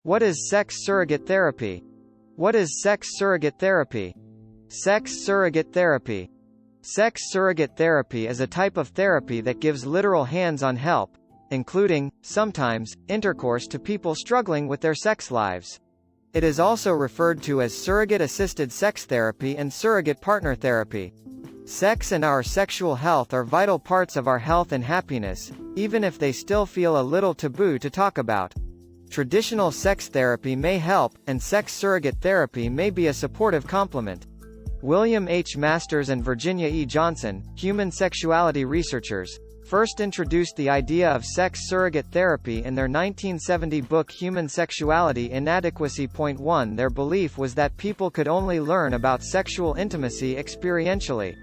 What is sex surrogate therapy? What is sex surrogate therapy? Sex surrogate therapy. Sex surrogate therapy is a type of therapy that gives literal hands-on help, including, sometimes, intercourse to people struggling with their sex lives. It is also referred to as surrogate-assisted sex therapy and surrogate partner therapy. Sex and our sexual health are vital parts of our health and happiness, even if they still feel a little taboo to talk about. Traditional sex therapy may help, and sex surrogate therapy may be a supportive complement. William H. Masters and Virginia E. Johnson, human sexuality researchers, first introduced the idea of sex surrogate therapy in their 1970 book Human Sexuality Inadequacy. 1. Their belief was that people could only learn about sexual intimacy experientially.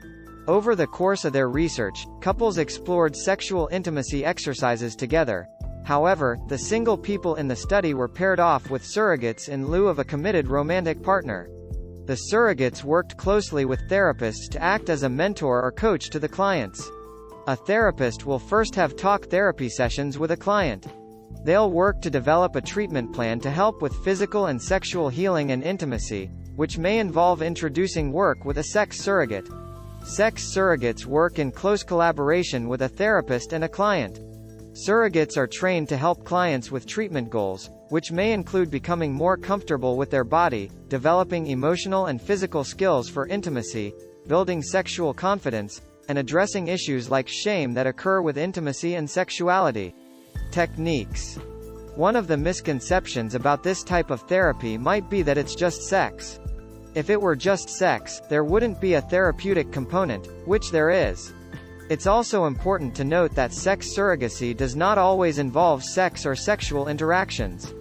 Over the course of their research, couples explored sexual intimacy exercises together. However, the single people in the study were paired off with surrogates in lieu of a committed romantic partner. The surrogates worked closely with therapists to act as a mentor or coach to the clients. A therapist will first have talk therapy sessions with a client. They'll work to develop a treatment plan to help with physical and sexual healing and intimacy, which may involve introducing work with a sex surrogate. Sex surrogates work in close collaboration with a therapist and a client. Surrogates are trained to help clients with treatment goals, which may include becoming more comfortable with their body, developing emotional and physical skills for intimacy, building sexual confidence, and addressing issues like shame that occur with intimacy and sexuality. Techniques. One of the misconceptions about this type of therapy might be that it's just sex. If it were just sex, there wouldn't be a therapeutic component, which there is. It's also important to note that sex surrogacy does not always involve sex or sexual interactions.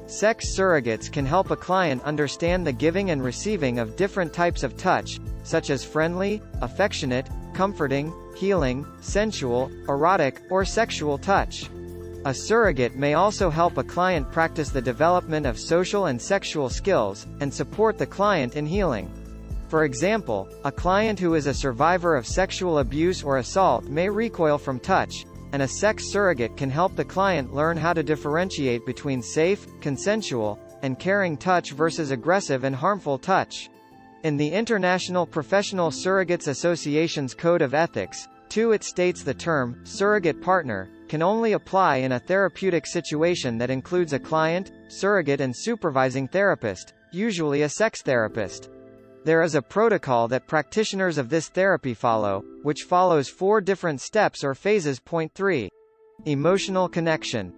Sex surrogates can help a client understand the giving and receiving of different types of touch, such as friendly, affectionate, comforting, healing, sensual, erotic, or sexual touch. A surrogate may also help a client practice the development of social and sexual skills, and support the client in healing. For example, a client who is a survivor of sexual abuse or assault may recoil from touch, and a sex surrogate can help the client learn how to differentiate between safe, consensual, and caring touch versus aggressive and harmful touch. In the International Professional Surrogates Association's Code of Ethics, 2, it states the term surrogate partner can only apply in a therapeutic situation that includes a client, surrogate and supervising therapist, usually a sex therapist. There is a protocol that practitioners of this therapy follow, which follows 4 different steps or phases. 3. Emotional connection.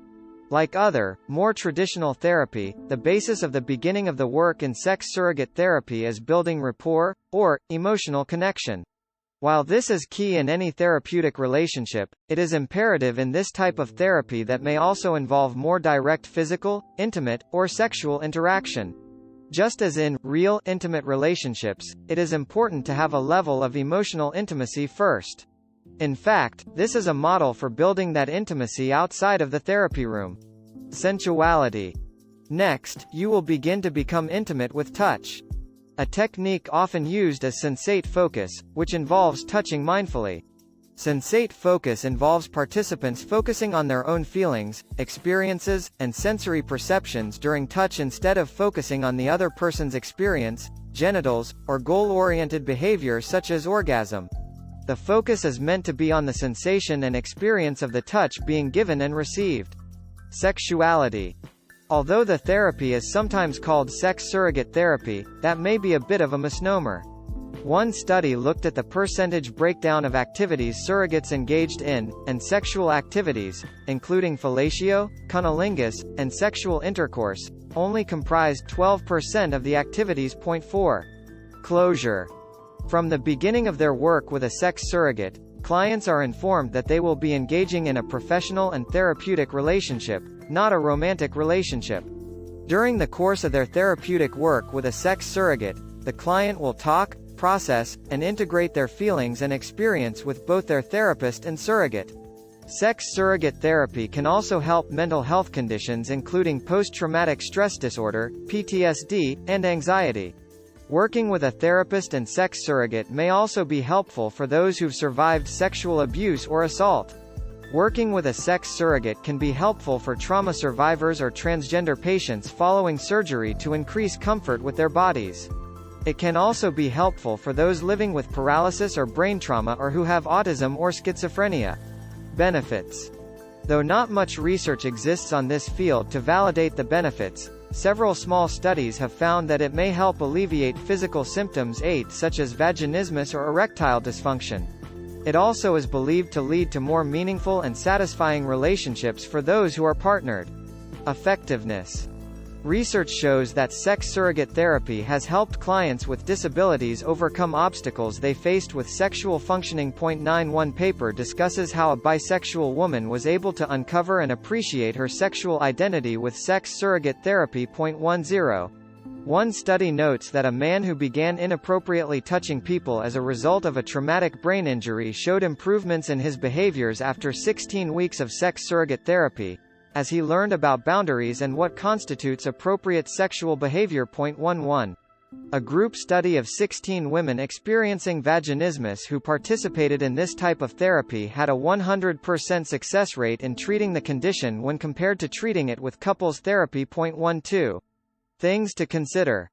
Like other, more traditional therapy, the basis of the beginning of the work in sex surrogate therapy is building rapport, or emotional connection. While this is key in any therapeutic relationship, it is imperative in this type of therapy that may also involve more direct physical, intimate, or sexual interaction. Just as in real, intimate relationships, it is important to have a level of emotional intimacy first. In fact, this is a model for building that intimacy outside of the therapy room. Sensuality. Next, you will begin to become intimate with touch. A technique often used is sensate focus, which involves touching mindfully. Sensate focus involves participants focusing on their own feelings, experiences, and sensory perceptions during touch instead of focusing on the other person's experience, genitals, or goal-oriented behavior such as orgasm. The focus is meant to be on the sensation and experience of the touch being given and received. Sexuality. Although the therapy is sometimes called sex surrogate therapy, that may be a bit of a misnomer. One study looked at the percentage breakdown of activities surrogates engaged in, and sexual activities, including fellatio, cunnilingus, and sexual intercourse, only comprised 12% of the activities. 4. Closure. From the beginning of their work with a sex surrogate, clients are informed that they will be engaging in a professional and therapeutic relationship, not a romantic relationship. During the course of their therapeutic work with a sex surrogate, the client will talk, process, and integrate their feelings and experience with both their therapist and surrogate. Sex surrogate therapy can also help mental health conditions including post-traumatic stress disorder, PTSD, and anxiety. Working with a therapist and sex surrogate may also be helpful for those who've survived sexual abuse or assault. Working with a sex surrogate can be helpful for trauma survivors or transgender patients following surgery to increase comfort with their bodies. It can also be helpful for those living with paralysis or brain trauma or who have autism or schizophrenia. Benefits. Though not much research exists on this field to validate the benefits, several small studies have found that it may help alleviate physical symptoms such as vaginismus or erectile dysfunction. It also is believed to lead to more meaningful and satisfying relationships for those who are partnered. Effectiveness. Research shows that sex surrogate therapy has helped clients with disabilities overcome obstacles they faced with sexual functioning. 91 paper discusses how a bisexual woman was able to uncover and appreciate her sexual identity with sex surrogate therapy. 10. One study notes that a man who began inappropriately touching people as a result of a traumatic brain injury showed improvements in his behaviors after 16 weeks of sex surrogate therapy, as he learned about boundaries and what constitutes appropriate sexual behavior. 11. A group study of 16 women experiencing vaginismus who participated in this type of therapy had a 100% success rate in treating the condition when compared to treating it with couples therapy. 12. Things to consider.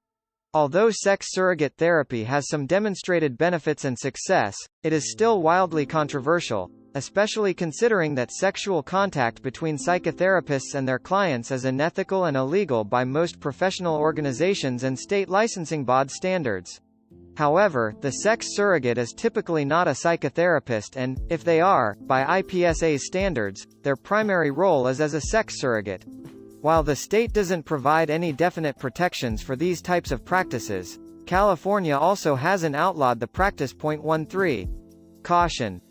Although sex surrogate therapy has some demonstrated benefits and success, it is still wildly controversial, especially considering that sexual contact between psychotherapists and their clients is unethical and illegal by most professional organizations and state licensing board standards. However, the sex surrogate is typically not a psychotherapist and, if they are, by IPSA's standards, their primary role is as a sex surrogate. While the state doesn't provide any definite protections for these types of practices, California also hasn't outlawed the practice. 13. Caution.